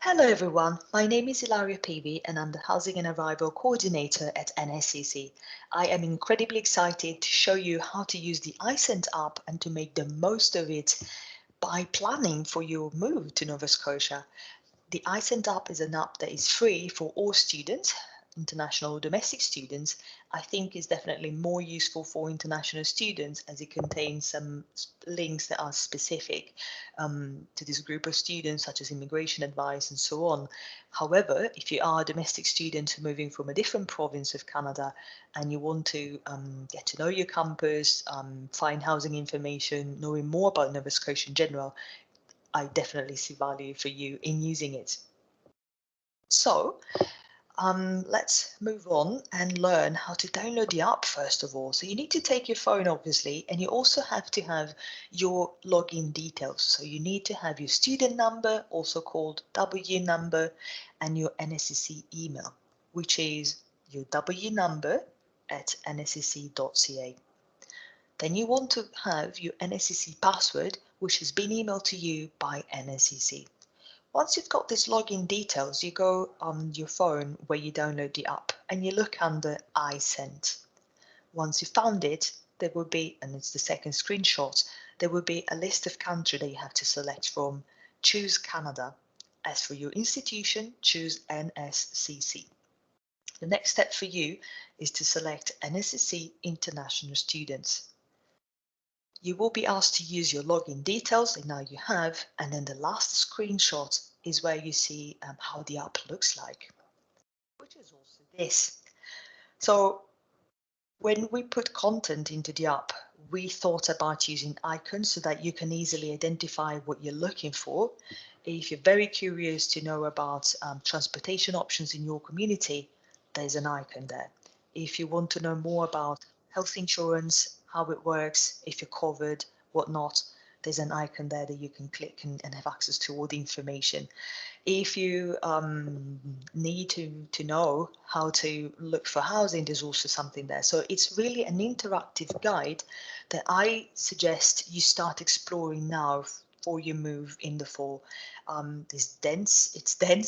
Hello everyone, my name is Ilaria Peavy and I'm the Housing and Arrival Coordinator at NSCC. I am incredibly excited to show you how to use the iCent app and to make the most of it by planning for your move to Nova Scotia. The iCent app is an app that is free for all students, international or domestic students. I think is definitely more useful for international students as it contains some links that are specific to this group of students, such as immigration advice and so on. However, if you are a domestic student moving from a different province of Canada and you want to get to know your campus, find housing information, knowing more about Nova Scotia in general, I definitely see value for you in using it. So let's move on and learn how to download the app first of all. So you need to take your phone, obviously, and you also have to have your login details. So you need to have your student number, also called W number, and your NSCC email, which is your W number at nscc.ca. Then you want to have your NSCC password, which has been emailed to you by NSCC. Once you've got these login details, you go on your phone where you download the app and you look under iCent. Once you found it, there will be, and it's the second screenshot, there will be a list of countries that you have to select from. Choose Canada. As for your institution, choose NSCC. The next step for you is to select NSCC International Students. You will be asked to use your login details, and now you have, and then the last screenshot is where you see how the app looks like, which is also this. So when we put content into the app, we thought about using icons so that you can easily identify what you're looking for. If you're very curious to know about transportation options in your community, there's an icon there. If you want to know more about health insurance, how it works, if you're covered, whatnot, there's an icon there that you can click and have access to all the information. If you need to know how to look for housing, there's also something there. So it's really an interactive guide that I suggest you start exploring now for your move in the fall. It's dense,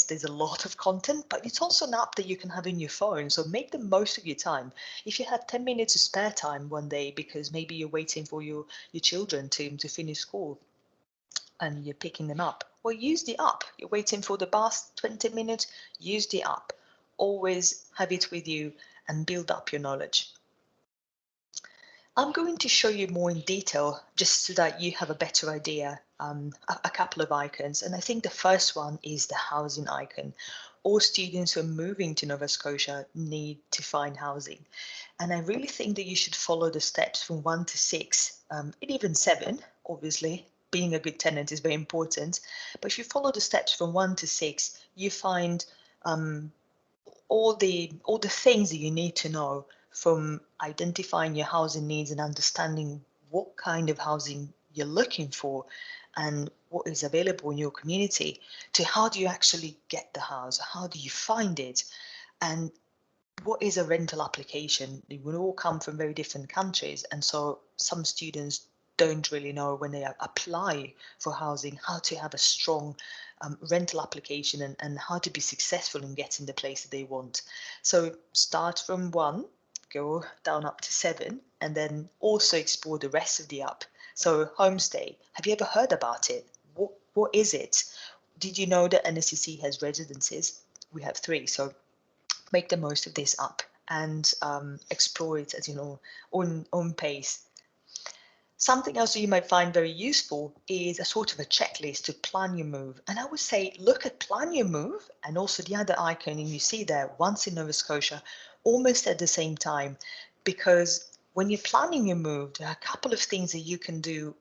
there's a lot of content, but it's also an app that you can have in your phone. So make the most of your time. If you have 10 minutes of spare time one day, because maybe you're waiting for your children to finish school, and you're picking them up. Well, use the app. You're waiting for the bus, 20 minutes, use the app. Always have it with you and build up your knowledge. I'm going to show you more in detail just so that you have a better idea, a couple of icons. And I think the first one is the housing icon. All students who are moving to Nova Scotia need to find housing. And I really think that you should follow the steps from 1 to 6, and even 7, obviously. Being a good tenant is very important. But if you follow the steps from 1 to 6, you find all the things that you need to know, from identifying your housing needs and understanding what kind of housing you're looking for and what is available in your community, to how do you actually get the house, how do you find it, and what is a rental application. We will all come from very different countries, and so some students don't really know when they apply for housing how to have a strong rental application and how to be successful in getting the place that they want. So start from 1, go down up to 7, and then also explore the rest of the app. So homestay, have you ever heard about it? What is it? Did you know that NSCC has residences? We have 3, so make the most of this app and explore it at your own pace. Something else that you might find very useful is a sort of a checklist to plan your move. And I would say look at Plan Your Move and also the other icon you see there, Once in Nova Scotia, almost at the same time, because when you're planning your move, there are a couple of things that you can do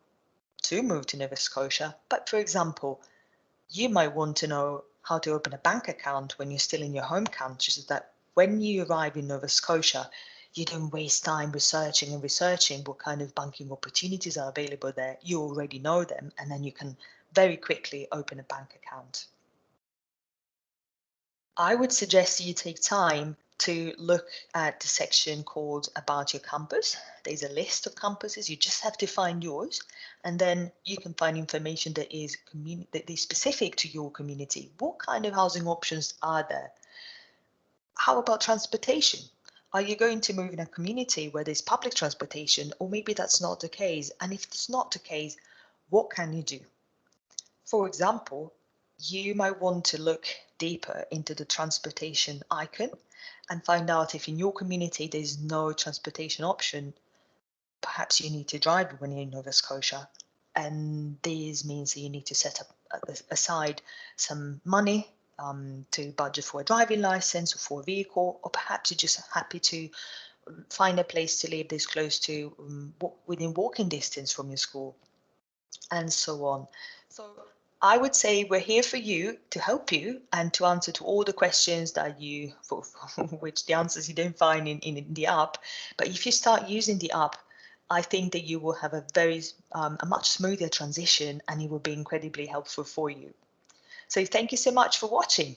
to move to Nova Scotia. But for example, you might want to know how to open a bank account when you're still in your home country, so that when you arrive in Nova Scotia, you don't waste time researching what kind of banking opportunities are available there. You already know them, and then you can very quickly open a bank account. I would suggest you take time to look at the section called About Your Campus. There's a list of campuses. You just have to find yours, and then you can find information that is specific to your community. What kind of housing options are there? How about transportation? Are you going to move in a community where there's public transportation, or maybe that's not the case? And if it's not the case, what can you do? For example, you might want to look deeper into the transportation icon and find out if in your community there's no transportation option. Perhaps you need to drive when you're in Nova Scotia, and this means that you need to set up aside some money to budget for a driving license or for a vehicle, or perhaps you're just happy to find a place to live that's close to within walking distance from your school, and so on. So I would say we're here for you, to help you and to answer to all the questions that you, for which the answers you don't find in the app. But if you start using the app, I think that you will have a much smoother transition, and it will be incredibly helpful for you. So thank you so much for watching.